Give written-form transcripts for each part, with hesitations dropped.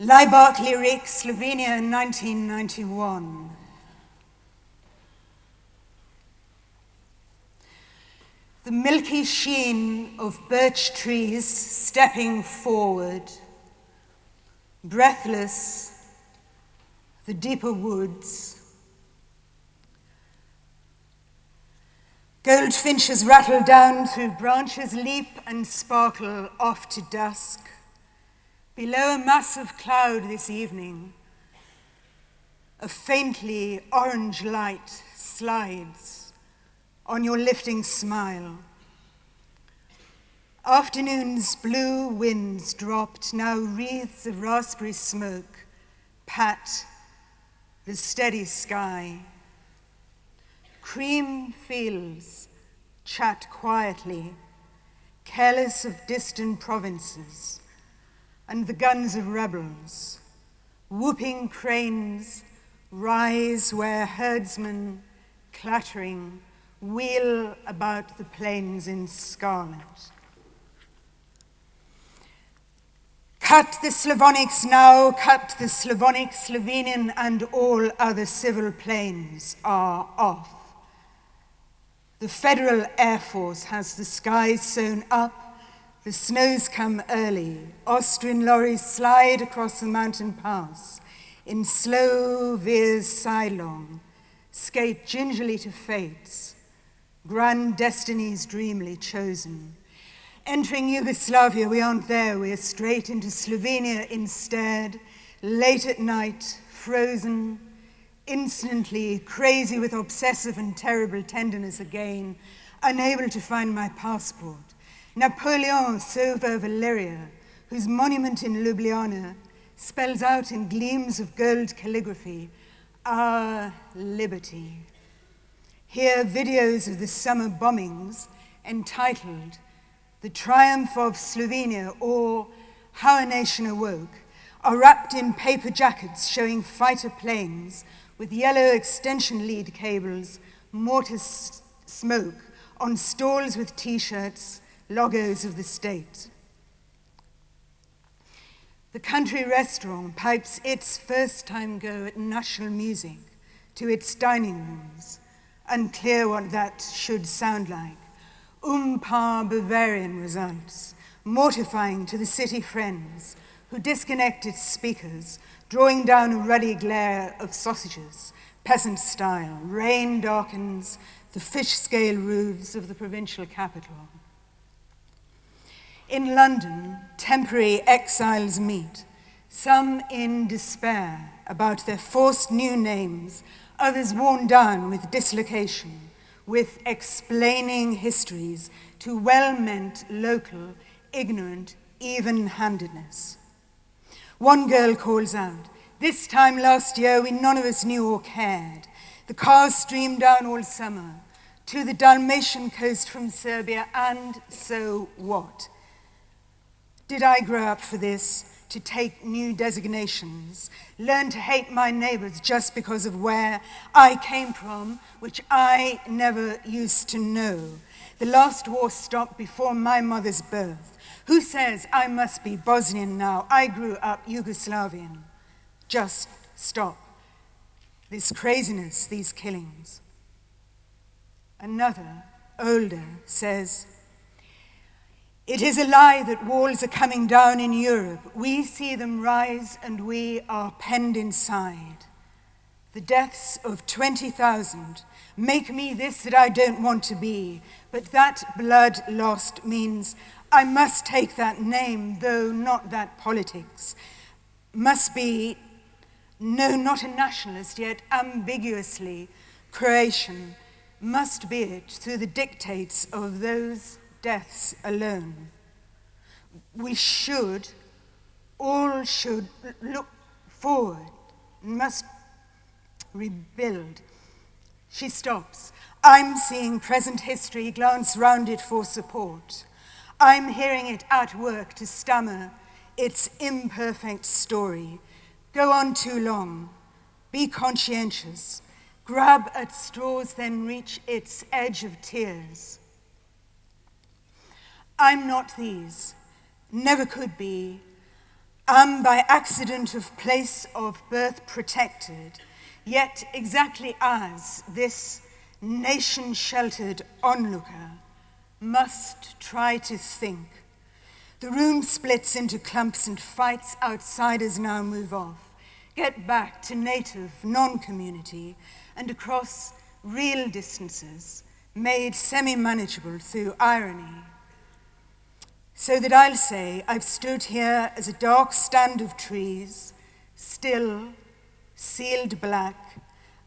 Laibach lyric, Slovenia, 1991. The milky sheen of birch trees stepping forward, breathless, the deeper woods. Goldfinches rattle down through branches, leap and sparkle off to dusk. Below a mass of cloud this evening, a faintly orange light slides on your lifting smile. Afternoon's blue winds dropped, now wreaths of raspberry smoke pat the steady sky. Cream fields chat quietly, careless of distant provinces and the guns of rebels. Whooping cranes rise where herdsmen, clattering, wheel about the plains in scarlet. Cut the Slavonics now, cut the Slavonic, Slovenian, and all other civil plains are off. The Federal Air Force has the skies sewn up, the snows come early, Austrian lorries slide across the mountain pass, in slow veers sidelong, skate gingerly to fates, grand destinies dreamily chosen. Entering Yugoslavia, we aren't there, we're straight into Slovenia instead, late at night, frozen, instantly crazy with obsessive and terrible tenderness again, unable to find my passport. Napoleon Sova Valeria, whose monument in Ljubljana spells out in gleams of gold calligraphy, our liberty. Here videos of the summer bombings entitled The Triumph of Slovenia or How a Nation Awoke are wrapped in paper jackets showing fighter planes with yellow extension lead cables, mortar smoke on stalls with t-shirts, logos of the state. The country restaurant pipes its first-time go at national music to its dining rooms, unclear what that should sound like. Par Bavarian results, mortifying to the city friends who disconnect its speakers, drawing down a ruddy glare of sausages, peasant style. Rain darkens the fish-scale roofs of the provincial capital. In London, temporary exiles meet, some in despair about their forced new names, others worn down with dislocation, with explaining histories to well-meant, local, ignorant, even-handedness. One girl calls out, "This time last year we none of us knew or cared. The cars streamed down all summer to the Dalmatian coast from Serbia, and so what? Did I grow up for this, to take new designations, learn to hate my neighbors just because of where I came from, which I never used to know? The last war stopped before my mother's birth. Who says I must be Bosnian now? I grew up Yugoslavian. Just stop. This craziness, these killings." Another, older, says, "It is a lie that walls are coming down in Europe. We see them rise and we are penned inside. The deaths of 20,000 make me this that I don't want to be, but that blood lost means I must take that name, though not that politics. Must be, no, not a nationalist, yet ambiguously Croatian. Must be it through the dictates of those deaths alone. We should, all should look forward, must rebuild." She stops. I'm seeing present history, glance round it for support. I'm hearing it at work to stammer its imperfect story. Go on too long. Be conscientious. Grab at straws, then reach its edge of tears. I'm not these, never could be. am by accident of place of birth protected, yet exactly as this nation-sheltered onlooker must try to think. The room splits into clumps and fights, outsiders now move off, get back to native non-community and across real distances made semi-manageable through irony. So that I'll say I've stood here as a dark stand of trees, still, sealed black,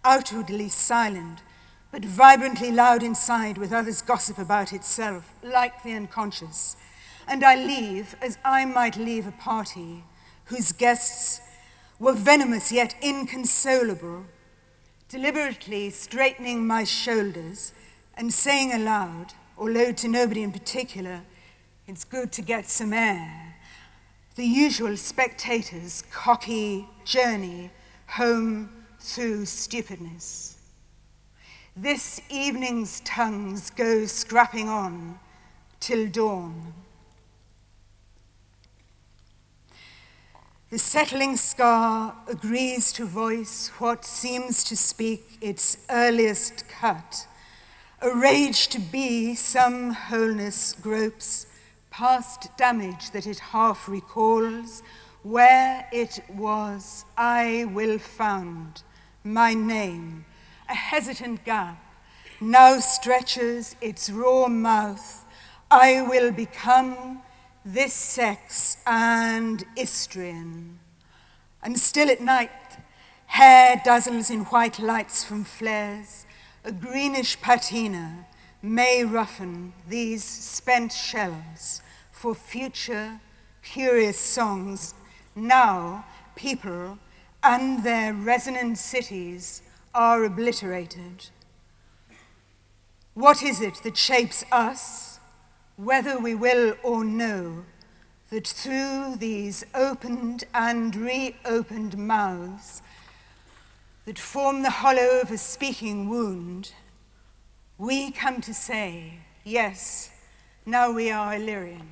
outwardly silent, but vibrantly loud inside with others' gossip about itself, like the unconscious. And I leave as I might leave a party whose guests were venomous yet inconsolable, deliberately straightening my shoulders and saying aloud, or low to nobody in particular, it's good to get some air. The usual spectators' cocky journey home through stupidness. This evening's tongues go scrapping on till dawn. The settling scar agrees to voice what seems to speak its earliest cut. A rage to be, some wholeness gropes past damage that it half recalls. Where it was, I will found my name. A hesitant gap now stretches its raw mouth. I will become this sex and Istrian. And still at night, hair dazzles in white lights from flares. A greenish patina may roughen these spent shells for future curious songs. Now people and their resonant cities are obliterated. What is it that shapes us, whether we will or no, that through these opened and reopened mouths that form the hollow of a speaking wound, we come to say, yes, now we are Illyrian.